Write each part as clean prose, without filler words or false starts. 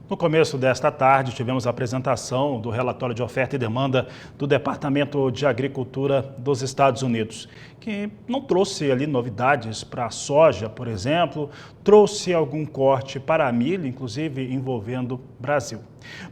No começo desta tarde, tivemos a apresentação do relatório de oferta e demanda do Departamento de Agricultura dos Estados Unidos, que não trouxe ali novidades para a soja, por exemplo, trouxe algum corte para a milho, inclusive envolvendo Brasil.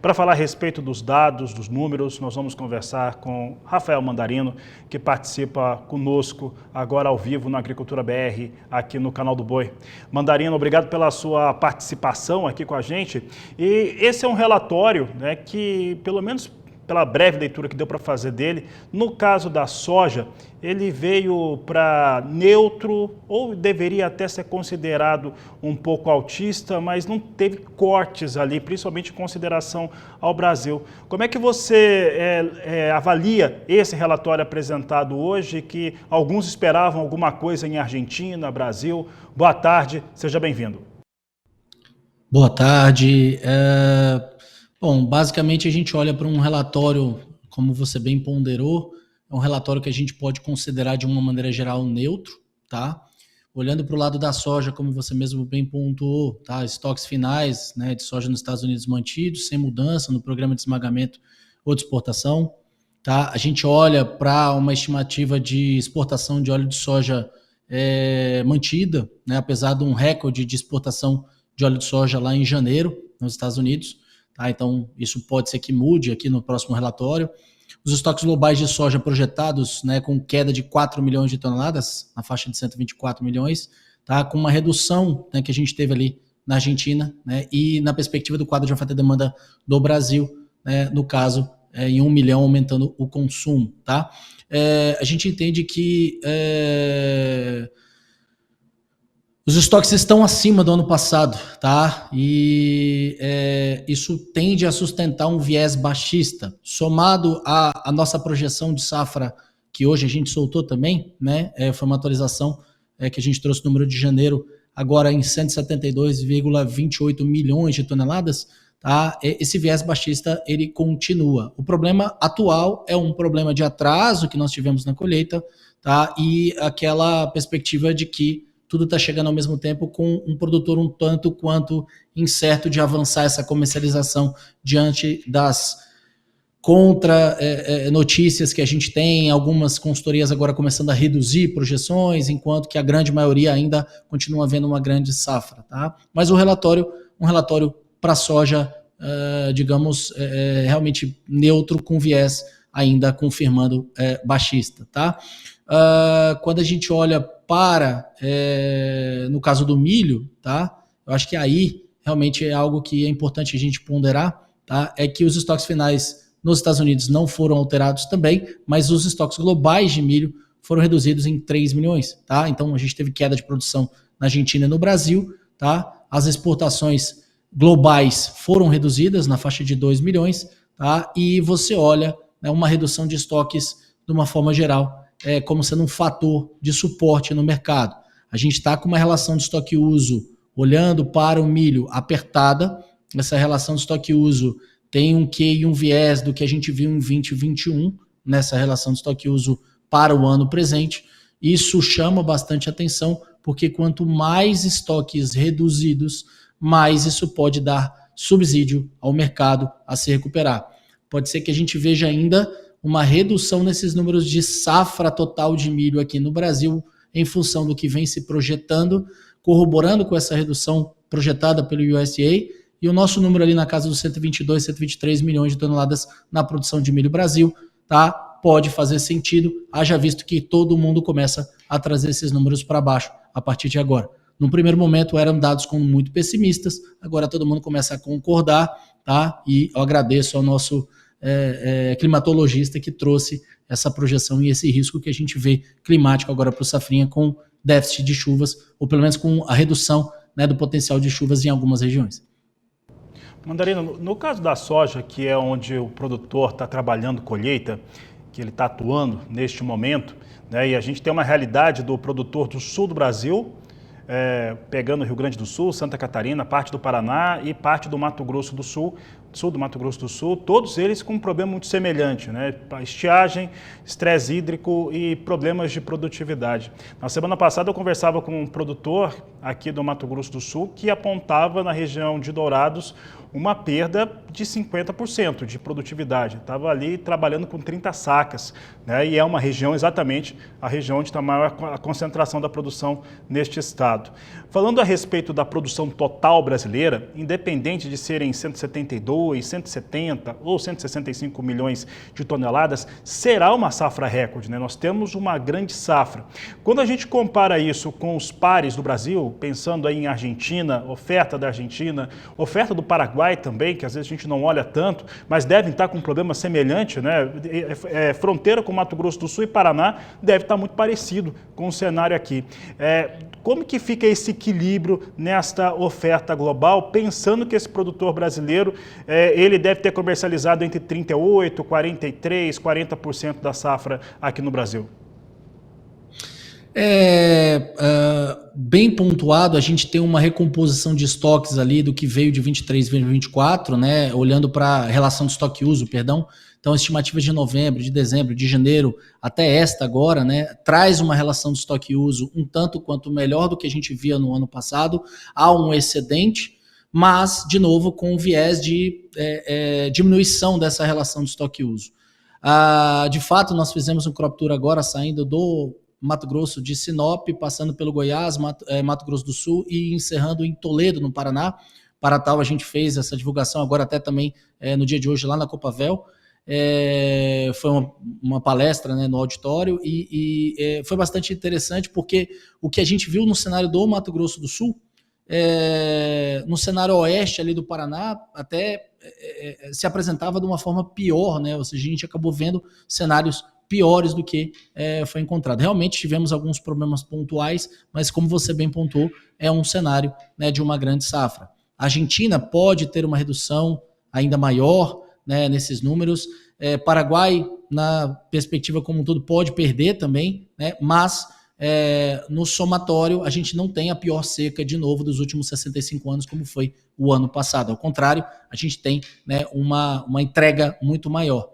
Para falar a respeito dos dados, dos números, nós vamos conversar com Rafael Mandarino, que participa conosco agora ao vivo no Agricultura BR, aqui no Canal do Boi. Mandarino, obrigado pela sua participação aqui com a gente. E esse é um relatório, né, que, pelo menos pela breve leitura que deu para fazer dele, no caso da soja, ele veio para neutro, ou deveria até ser considerado um pouco altista, mas não teve cortes ali, principalmente em consideração ao Brasil. Como é que você avalia esse relatório apresentado hoje, que alguns esperavam alguma coisa em Argentina, Brasil? Boa tarde, seja bem-vindo. Boa tarde. Bom, basicamente a gente olha para um relatório, como você bem ponderou, é um relatório que a gente pode considerar de uma maneira geral neutro, tá? Olhando para o lado da soja, como você mesmo bem pontuou, tá? Estoques finais, né, de soja nos Estados Unidos mantidos, sem mudança no programa de esmagamento ou de exportação, tá? A gente olha para uma estimativa de exportação de óleo de soja mantida, né, apesar de um recorde de exportação de óleo de soja lá em janeiro, nos Estados Unidos. Tá? Então, isso pode ser que mude aqui no próximo relatório. Os estoques globais de soja projetados, né, com queda de 4 milhões de toneladas, na faixa de 124 milhões, tá? Com uma redução, né, que a gente teve ali na Argentina, né, e na perspectiva do quadro de oferta e demanda do Brasil, né, no caso, em 1 milhão aumentando o consumo. Tá? A gente entende que os estoques estão acima do ano passado, tá? E isso tende a sustentar um viés baixista, somado à nossa projeção de safra, que hoje a gente soltou também, né? Foi uma atualização que a gente trouxe no número de janeiro, agora em 172,28 milhões de toneladas, tá? Esse viés baixista, ele continua. O problema atual é um problema de atraso que nós tivemos na colheita, tá? E aquela perspectiva de que tudo está chegando ao mesmo tempo, com um produtor um tanto quanto incerto de avançar essa comercialização diante das notícias que a gente tem, algumas consultorias agora começando a reduzir projeções, enquanto que a grande maioria ainda continua vendo uma grande safra. Tá? Mas um relatório para a soja, digamos, realmente neutro, com viés ainda confirmando baixista. Tá? Quando a gente olha para, no caso do milho, tá? Eu acho que aí realmente é algo que é importante a gente ponderar, tá? É que os estoques finais nos Estados Unidos não foram alterados também, mas os estoques globais de milho foram reduzidos em 3 milhões, tá? Então a gente teve queda de produção na Argentina e no Brasil, tá? As exportações globais foram reduzidas na faixa de 2 milhões, tá? E você olha, né, uma redução de estoques de uma forma geral, como sendo um fator de suporte no mercado. A gente está com uma relação de estoque-uso, olhando para o milho, apertada. Essa relação de estoque-uso tem um quê e um viés do que a gente viu em 2021, nessa relação de estoque-uso para o ano presente. Isso chama bastante atenção, porque quanto mais estoques reduzidos, mais isso pode dar subsídio ao mercado a se recuperar. Pode ser que a gente veja ainda uma redução nesses números de safra total de milho aqui no Brasil, em função do que vem se projetando, corroborando com essa redução projetada pelo USDA, e o nosso número ali na casa dos 122, 123 milhões de toneladas na produção de milho Brasil, tá? Pode fazer sentido, haja visto que todo mundo começa a trazer esses números para baixo a partir de agora. No primeiro momento eram dados como muito pessimistas, agora todo mundo começa a concordar, tá? E eu agradeço ao nosso climatologista que trouxe essa projeção e esse risco que a gente vê climático agora para o safrinha, com déficit de chuvas, ou pelo menos com a redução, né, do potencial de chuvas em algumas regiões. Mandarino, no caso da soja, que é onde o produtor está trabalhando colheita, que ele está atuando neste momento, né, e a gente tem uma realidade do produtor do sul do Brasil, pegando o Rio Grande do Sul, Santa Catarina, parte do Paraná e parte do Mato Grosso do Sul, do Mato Grosso do Sul, todos eles com um problema muito semelhante, né? Estiagem, estresse hídrico e problemas de produtividade. Na semana passada eu conversava com um produtor aqui do Mato Grosso do Sul que apontava na região de Dourados uma perda de 50% de produtividade. Estava ali trabalhando com 30 sacas, né? E é uma região, exatamente a região onde está a maior a concentração da produção neste estado. Falando a respeito da produção total brasileira, independente de serem 172, 170 ou 165 milhões de toneladas, será uma safra recorde, né? Nós temos uma grande safra. Quando a gente compara isso com os pares do Brasil, pensando aí em Argentina, oferta da Argentina, oferta do Paraguai também, que às vezes a gente não olha tanto, mas devem estar com um problema semelhante, né? Fronteira com Mato Grosso do Sul e Paraná deve estar muito parecido com o cenário aqui. Como que fica esse equilíbrio nesta oferta global, pensando que esse produtor brasileiro, ele deve ter comercializado entre 38%, 43%, 40% da safra aqui no Brasil? Bem pontuado, a gente tem uma recomposição de estoques ali do que veio de 23 e 24, né? Olhando para a relação de estoque-uso, perdão. Então, estimativas de novembro, de dezembro, de janeiro, até esta agora, né? Traz uma relação de estoque-uso um tanto quanto melhor do que a gente via no ano passado. Há um excedente, mas, de novo, com um viés de diminuição dessa relação de estoque-uso. De fato, nós fizemos um crop tour agora, saindo do Mato Grosso de Sinop, passando pelo Goiás, Mato Grosso do Sul e encerrando em Toledo, no Paraná. Para tal, a gente fez essa divulgação agora até também no dia de hoje lá na Copavel. Foi uma palestra, né, no auditório e foi bastante interessante porque o que a gente viu no cenário do Mato Grosso do Sul, no cenário oeste ali do Paraná, até se apresentava de uma forma pior, né? Ou seja, a gente acabou vendo cenários piores do que foi encontrado. Realmente tivemos alguns problemas pontuais, mas como você bem pontuou, é um cenário, né, de uma grande safra. A Argentina pode ter uma redução ainda maior, né, nesses números. Paraguai, na perspectiva como um todo, pode perder também, né, mas no somatório a gente não tem a pior seca de novo dos últimos 65 anos, como foi o ano passado. Ao contrário, a gente tem, né, uma entrega muito maior.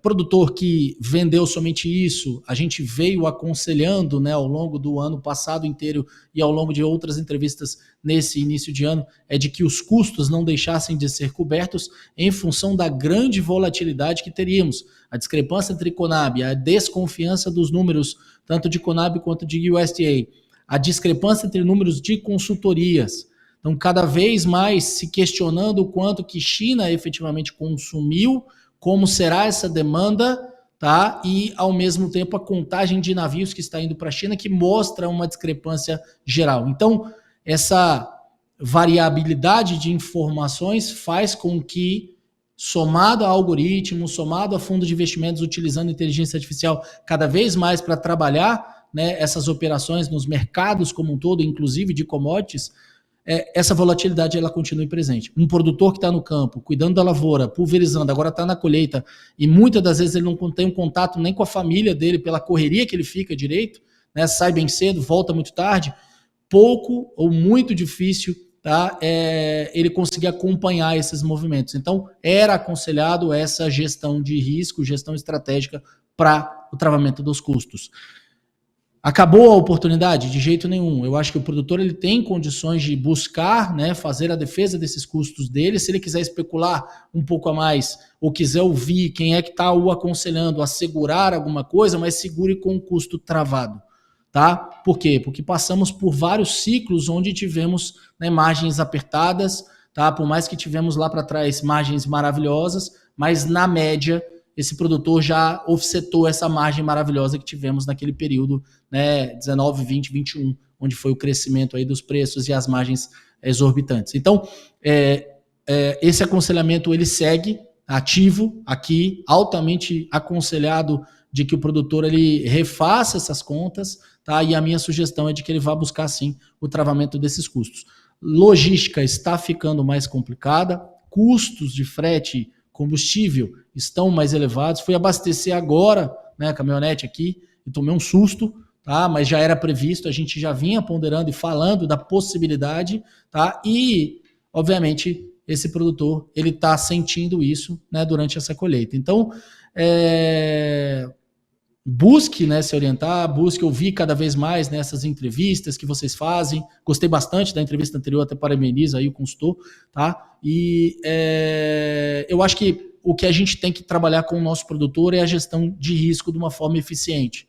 Produtor que vendeu somente isso, a gente veio aconselhando, né, ao longo do ano passado inteiro e ao longo de outras entrevistas nesse início de ano, de que os custos não deixassem de ser cobertos em função da grande volatilidade que teríamos. A discrepância entre Conab, a desconfiança dos números, tanto de Conab quanto de USDA, a discrepância entre números de consultorias. Então, cada vez mais se questionando o quanto que China efetivamente consumiu, como será essa demanda, tá? E, ao mesmo tempo, a contagem de navios que está indo para a China, que mostra uma discrepância geral. Então, essa variabilidade de informações faz com que, somado a algoritmos, somado a fundos de investimentos utilizando inteligência artificial cada vez mais para trabalhar, né, essas operações nos mercados como um todo, inclusive de commodities, essa volatilidade ela continue presente. Um produtor que está no campo, cuidando da lavoura, pulverizando, agora está na colheita, e muitas das vezes ele não tem um contato nem com a família dele, pela correria que ele fica direito, né, sai bem cedo, volta muito tarde, pouco ou muito difícil, tá, ele conseguir acompanhar esses movimentos. Então, era aconselhado essa gestão de risco, gestão estratégica para o travamento dos custos. Acabou a oportunidade? De jeito nenhum. Eu acho que o produtor ele tem condições de buscar, né, fazer a defesa desses custos dele. Se ele quiser especular um pouco a mais ou quiser ouvir quem é que está o aconselhando a segurar alguma coisa, mas segure com o custo travado. Tá? Por quê? Porque passamos por vários ciclos onde tivemos, né, margens apertadas, tá? Por mais que tivemos lá para trás margens maravilhosas, mas na média esse produtor já offsetou essa margem maravilhosa que tivemos naquele período, né, 19, 20, 21, onde foi o crescimento aí dos preços e as margens exorbitantes. Então, esse aconselhamento ele segue ativo aqui, altamente aconselhado de que o produtor ele refaça essas contas, tá? E a minha sugestão é de que ele vá buscar sim o travamento desses custos. Logística está ficando mais complicada, custos de frete, combustível estão mais elevados. Fui abastecer agora, né, a caminhonete aqui e tomei um susto, tá? Mas já era previsto, a gente já vinha ponderando e falando da possibilidade, tá? E, obviamente, esse produtor ele está sentindo isso, né, durante essa colheita. Então, busque, né, se orientar, busque ouvir cada vez mais nessas entrevistas que vocês fazem. Gostei bastante da entrevista anterior, até parabenizo aí o consultor, tá? E eu acho que o que a gente tem que trabalhar com o nosso produtor é a gestão de risco de uma forma eficiente.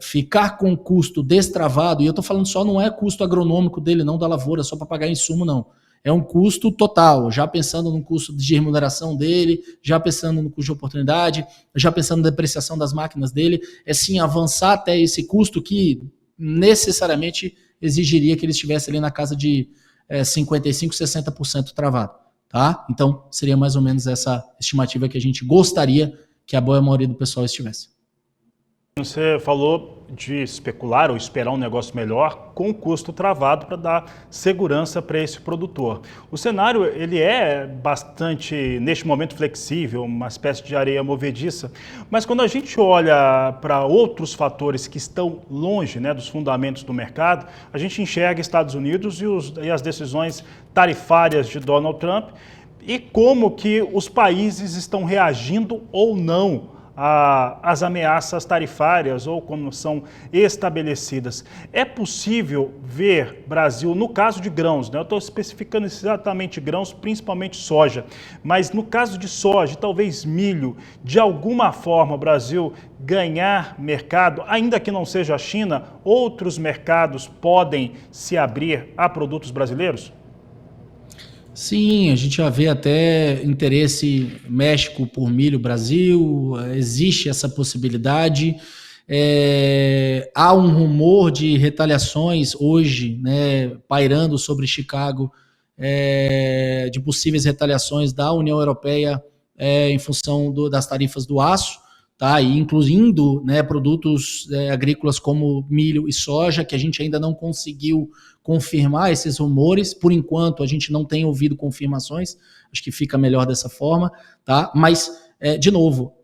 Ficar com o custo destravado, e eu estou falando só, não é custo agronômico dele, não da lavoura, só para pagar insumo, não. É um custo total, já pensando no custo de remuneração dele, já pensando no custo de oportunidade, já pensando na depreciação das máquinas dele, é sim avançar até esse custo que necessariamente exigiria que ele estivesse ali na casa de 55%, 60% travado. Tá? Então, seria mais ou menos essa estimativa que a gente gostaria que a boa maioria do pessoal estivesse. Você falou de especular ou esperar um negócio melhor com custo travado para dar segurança para esse produtor. O cenário ele é bastante, neste momento, flexível, uma espécie de areia movediça, mas quando a gente olha para outros fatores que estão longe, né, dos fundamentos do mercado, a gente enxerga Estados Unidos e as decisões tarifárias de Donald Trump e como que os países estão reagindo ou não as ameaças tarifárias ou como são estabelecidas. É possível ver Brasil, no caso de grãos, né? Eu estou especificando exatamente grãos, principalmente soja, mas no caso de soja, talvez milho, de alguma forma o Brasil ganhar mercado, ainda que não seja a China, outros mercados podem se abrir a produtos brasileiros? Sim, a gente já vê até interesse México por milho Brasil, existe essa possibilidade. Há um rumor de retaliações hoje, né, pairando sobre Chicago, de possíveis retaliações da União Europeia em função das tarifas do aço, tá? E incluindo, né, produtos agrícolas como milho e soja, que a gente ainda não conseguiu confirmar esses rumores. Por enquanto, a gente não tem ouvido confirmações, acho que fica melhor dessa forma, tá? Mas, de novo,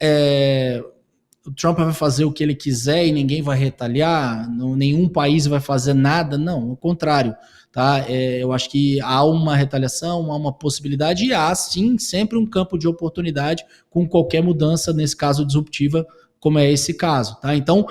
o Trump vai fazer o que ele quiser e ninguém vai retaliar, nenhum país vai fazer nada, não, ao contrário, tá? Eu acho que há uma retaliação, há uma possibilidade e há, sim, sempre um campo de oportunidade com qualquer mudança, nesse caso disruptiva, como é esse caso, tá? Então,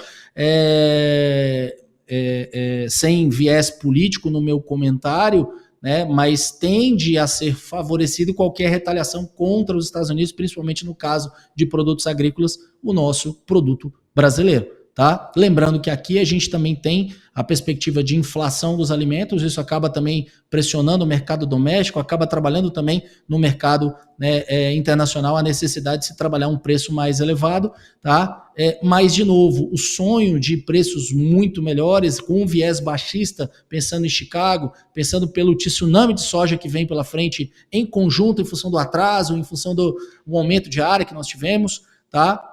sem viés político no meu comentário, né, mas tende a ser favorecido qualquer retaliação contra os Estados Unidos, principalmente no caso de produtos agrícolas, o nosso produto brasileiro. Tá? Lembrando que aqui a gente também tem a perspectiva de inflação dos alimentos, isso acaba também pressionando o mercado doméstico, acaba trabalhando também no mercado, né, internacional a necessidade de se trabalhar um preço mais elevado, tá? Mas, de novo, o sonho de preços muito melhores, com um viés baixista, pensando em Chicago, pensando pelo tsunami de soja que vem pela frente, em conjunto, em função do atraso, em função do aumento de área que nós tivemos, tá?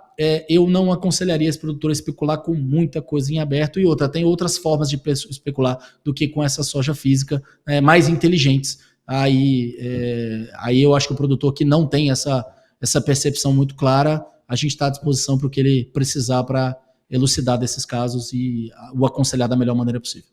Eu não aconselharia esse produtor a especular com muita coisa em aberto. E outra, tem outras formas de especular do que com essa soja física, mais inteligentes. Aí eu acho que o produtor que não tem essa percepção muito clara, a gente está à disposição para o que ele precisar para elucidar desses casos e o aconselhar da melhor maneira possível.